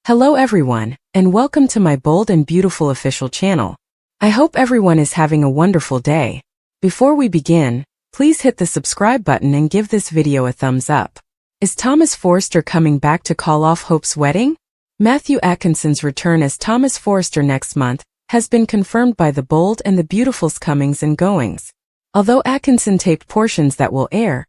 Hello everyone, and welcome to my bold and beautiful official channel. I hope everyone is having a wonderful day. Before we begin, please hit the subscribe button and give this video a thumbs up. Is Thomas Forrester coming back to call off Hope's wedding? Matthew Atkinson's return as Thomas Forrester next month has been confirmed by the Bold and the Beautiful's comings and goings. Although Atkinson taped portions that will air,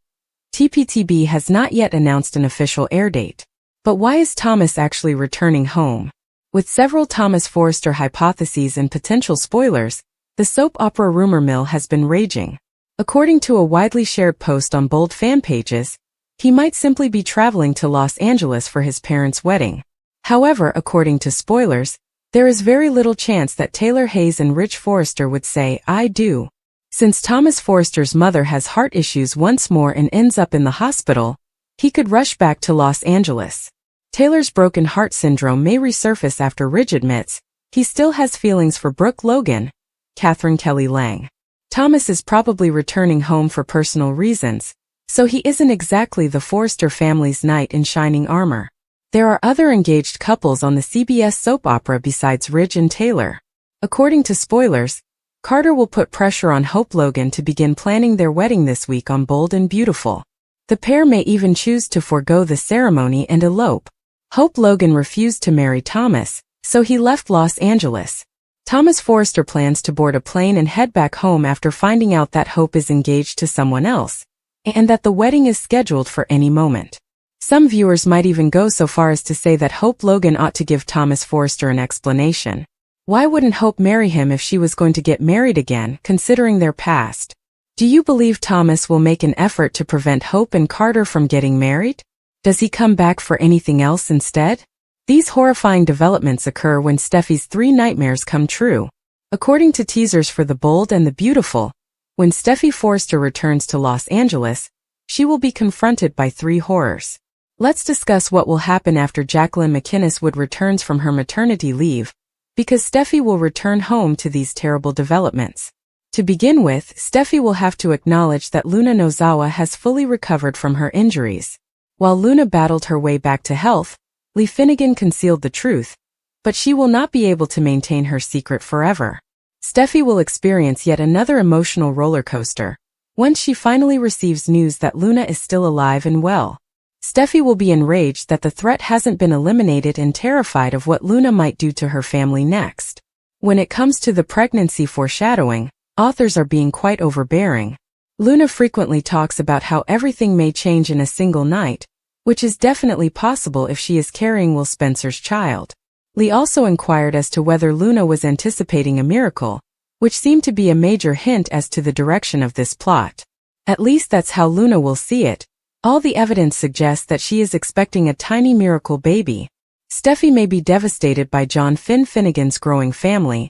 TPTB has not yet announced an official air date. But why is Thomas actually returning home? With several Thomas Forrester hypotheses and potential spoilers, the soap opera rumor mill has been raging. According to a widely shared post on Bold fan pages, he might simply be traveling to Los Angeles for his parents' wedding. However, according to spoilers, there is very little chance that Taylor Hayes and Rich Forrester would say, "I do." Since Thomas Forrester's mother has heart issues once more and ends up in the hospital, he could rush back to Los Angeles. Taylor's broken heart syndrome may resurface after Ridge admits he still has feelings for Brooke Logan, Catherine Kelly Lang. Thomas is probably returning home for personal reasons, so he isn't exactly the Forrester family's knight in shining armor. There are other engaged couples on the CBS soap opera besides Ridge and Taylor. According to spoilers, Carter will put pressure on Hope Logan to begin planning their wedding this week on Bold and Beautiful. The pair may even choose to forego the ceremony and elope. Hope Logan refused to marry Thomas, so he left Los Angeles. Thomas Forrester plans to board a plane and head back home after finding out that Hope is engaged to someone else, and that the wedding is scheduled for any moment. Some viewers might even go so far as to say that Hope Logan ought to give Thomas Forrester an explanation. Why wouldn't Hope marry him if she was going to get married again, considering their past? Do you believe Thomas will make an effort to prevent Hope and Carter from getting married? Does he come back for anything else instead? These horrifying developments occur when Steffi's 3 nightmares come true. According to teasers for The Bold and the Beautiful, when Steffi Forrester returns to Los Angeles, she will be confronted by 3 horrors. Let's discuss what will happen after Jacqueline McInnes Wood returns from her maternity leave, because Steffi will return home to these terrible developments. To begin with, Steffi will have to acknowledge that Luna Nozawa has fully recovered from her injuries. While Luna battled her way back to health, Lee Finnegan concealed the truth, but she will not be able to maintain her secret forever. Steffi will experience yet another emotional roller coaster once she finally receives news that Luna is still alive and well. Steffi will be enraged that the threat hasn't been eliminated and terrified of what Luna might do to her family next. When it comes to the pregnancy foreshadowing, authors are being quite overbearing. Luna frequently talks about how everything may change in a single night, which is definitely possible if she is carrying Will Spencer's child. Lee also inquired as to whether Luna was anticipating a miracle, which seemed to be a major hint as to the direction of this plot. At least that's how Luna will see it. All the evidence suggests that she is expecting a tiny miracle baby. Steffi may be devastated by John Finnegan's growing family,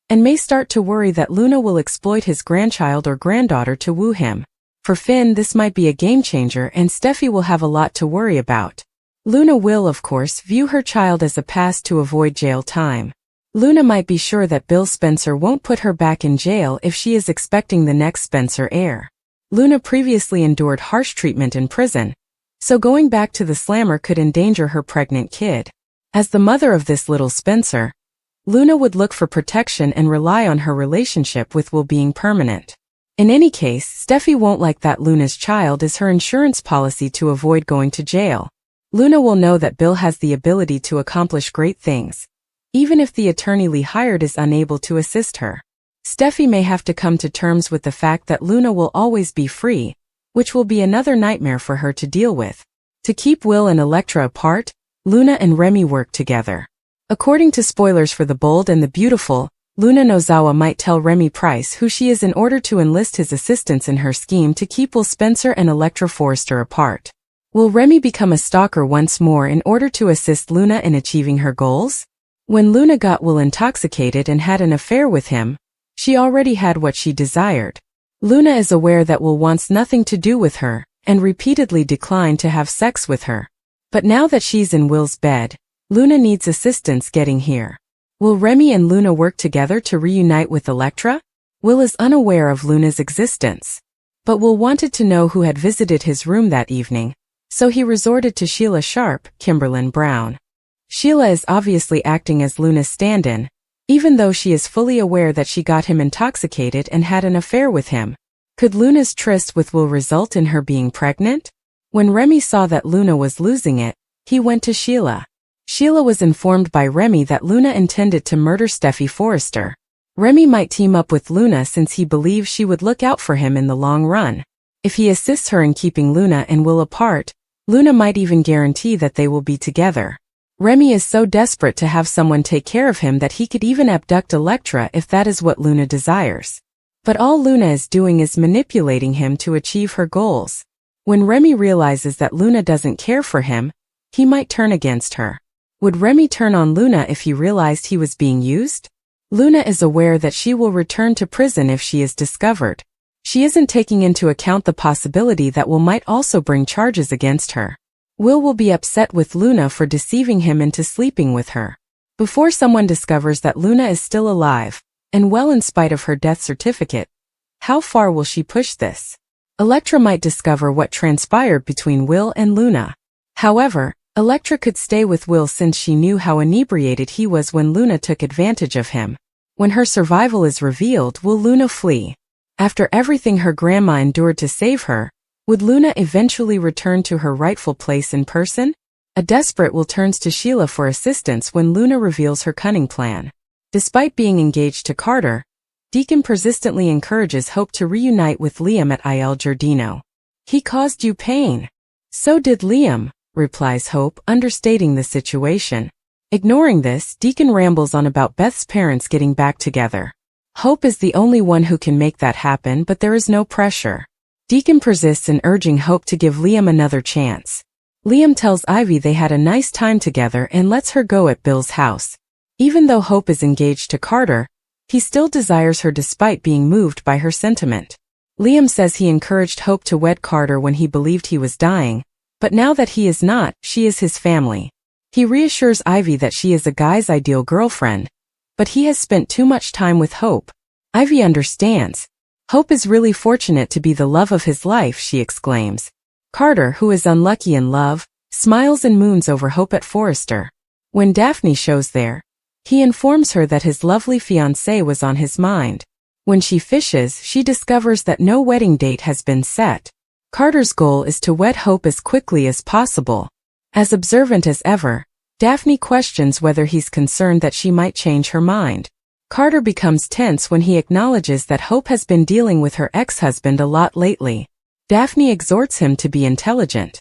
and may start to worry that Luna will exploit his grandchild or granddaughter to woo him. For Finn, this might be a game changer, and Steffi will have a lot to worry about. Luna will, of course, view her child as a pass to avoid jail time. Luna might be sure that Bill Spencer won't put her back in jail if she is expecting the next Spencer heir. Luna previously endured harsh treatment in prison, so going back to the slammer could endanger her pregnant kid. As the mother of this little Spencer, Luna would look for protection and rely on her relationship with Will being permanent. In any case, Steffi won't like that Luna's child is her insurance policy to avoid going to jail. Luna will know that Bill has the ability to accomplish great things, even if the attorney Lee hired is unable to assist her. Steffi may have to come to terms with the fact that Luna will always be free, which will be another nightmare for her to deal with. To keep Will and Elektra apart, Luna and Remy work together. According to spoilers for The Bold and the Beautiful, Luna Nozawa might tell Remy Price who she is in order to enlist his assistance in her scheme to keep Will Spencer and Elektra Forrester apart. Will Remy become a stalker once more in order to assist Luna in achieving her goals? When Luna got Will intoxicated and had an affair with him, she already had what she desired. Luna is aware that Will wants nothing to do with her, and repeatedly declined to have sex with her. But now that she's in Will's bed, Luna needs assistance getting here. Will Remy and Luna work together to reunite with Elektra? Will is unaware of Luna's existence, but Will wanted to know who had visited his room that evening, so he resorted to Sheila Sharp, Kimberlyn Brown. Sheila is obviously acting as Luna's stand-in, even though she is fully aware that she got him intoxicated and had an affair with him. Could Luna's tryst with Will result in her being pregnant? When Remy saw that Luna was losing it, he went to Sheila. Sheila was informed by Remy that Luna intended to murder Steffi Forrester. Remy might team up with Luna since he believes she would look out for him in the long run. If he assists her in keeping Luna and Will apart, Luna might even guarantee that they will be together. Remy is so desperate to have someone take care of him that he could even abduct Elektra if that is what Luna desires. But all Luna is doing is manipulating him to achieve her goals. When Remy realizes that Luna doesn't care for him, he might turn against her. Would Remy turn on Luna if he realized he was being used? Luna is aware that she will return to prison if she is discovered. She isn't taking into account the possibility that Will might also bring charges against her. Will be upset with Luna for deceiving him into sleeping with her. Before someone discovers that Luna is still alive, and well in spite of her death certificate, how far will she push this? Elektra might discover what transpired between Will and Luna. However, Elektra could stay with Will since she knew how inebriated he was when Luna took advantage of him. When her survival is revealed, will Luna flee? After everything her grandma endured to save her, would Luna eventually return to her rightful place in person? A desperate Will turns to Sheila for assistance when Luna reveals her cunning plan. Despite being engaged to Carter, Deacon persistently encourages Hope to reunite with Liam at Il Giardino. "He caused you pain." "So did Liam," replies Hope, understating the situation. Ignoring this, Deacon rambles on about Beth's parents getting back together. Hope is the only one who can make that happen, but there is no pressure. Deacon persists in urging Hope to give Liam another chance. Liam tells Ivy they had a nice time together and lets her go at Bill's house. Even though Hope is engaged to Carter, he still desires her despite being moved by her sentiment. Liam says he encouraged Hope to wed Carter when he believed he was dying, but now that he is not, she is his family. He reassures Ivy that she is a guy's ideal girlfriend, but he has spent too much time with Hope. Ivy understands. Hope is really fortunate to be the love of his life, she exclaims. Carter, who is unlucky in love, smiles and moons over Hope at Forrester. When Daphne shows there, he informs her that his lovely fiancé was on his mind. When she fishes, she discovers that no wedding date has been set. Carter's goal is to wed Hope as quickly as possible. As observant as ever, Daphne questions whether he's concerned that she might change her mind. Carter becomes tense when he acknowledges that Hope has been dealing with her ex-husband a lot lately. Daphne exhorts him to be intelligent.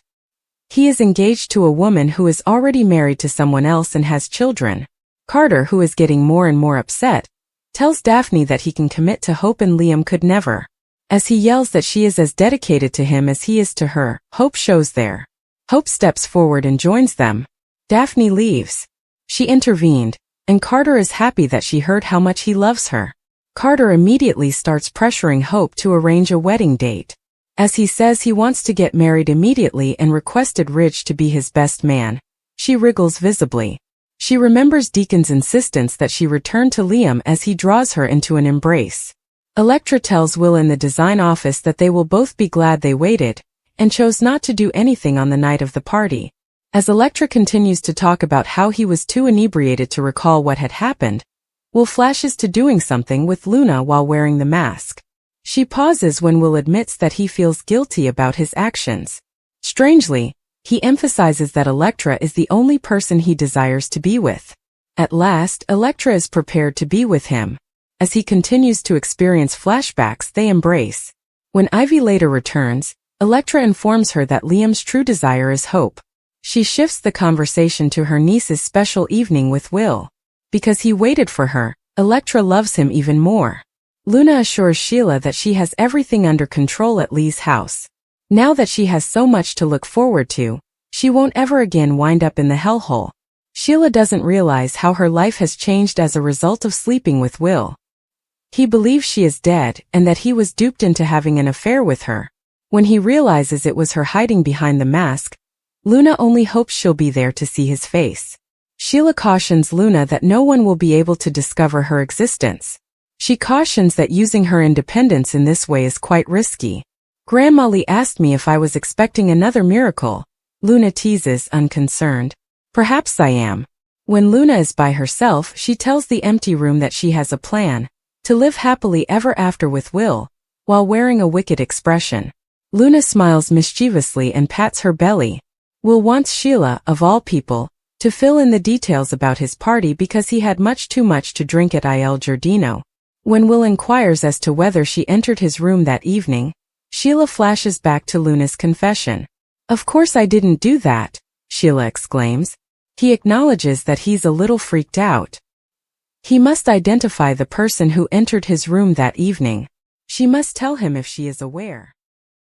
He is engaged to a woman who is already married to someone else and has children. Carter, who is getting more and more upset, tells Daphne that he can commit to Hope and Liam could never. As he yells that she is as dedicated to him as he is to her, Hope shows there. Hope steps forward and joins them. Daphne leaves. She intervened, and Carter is happy that she heard how much he loves her. Carter immediately starts pressuring Hope to arrange a wedding date. As he says he wants to get married immediately and requested Ridge to be his best man, she wriggles visibly. She remembers Deacon's insistence that she return to Liam as he draws her into an embrace. Elektra tells Will in the design office that they will both be glad they waited, and chose not to do anything on the night of the party. As Elektra continues to talk about how he was too inebriated to recall what had happened, Will flashes to doing something with Luna while wearing the mask. She pauses when Will admits that he feels guilty about his actions. Strangely, he emphasizes that Elektra is the only person he desires to be with. At last, Elektra is prepared to be with him. As he continues to experience flashbacks, they embrace. When Ivy later returns, Elektra informs her that Liam's true desire is Hope. She shifts the conversation to her niece's special evening with Will. Because he waited for her, Elektra loves him even more. Luna assures Sheila that she has everything under control at Lee's house. Now that she has so much to look forward to, she won't ever again wind up in the hellhole. Sheila doesn't realize how her life has changed as a result of sleeping with Will. He believes she is dead and that he was duped into having an affair with her. When he realizes it was her hiding behind the mask, Luna only hopes she'll be there to see his face. Sheila cautions Luna that no one will be able to discover her existence. She cautions that using her independence in this way is quite risky. Grandma Lee asked me if I was expecting another miracle, Luna teases, unconcerned. Perhaps I am. When Luna is by herself, she tells the empty room that she has a plan to live happily ever after with Will, while wearing a wicked expression. Luna smiles mischievously and pats her belly. Will wants Sheila, of all people, to fill in the details about his party because he had much too much to drink at Il Giardino. When Will inquires as to whether she entered his room that evening, Sheila flashes back to Luna's confession. "Of course I didn't do that," Sheila exclaims. He acknowledges that he's a little freaked out. He must identify the person who entered his room that evening. She must tell him if she is aware.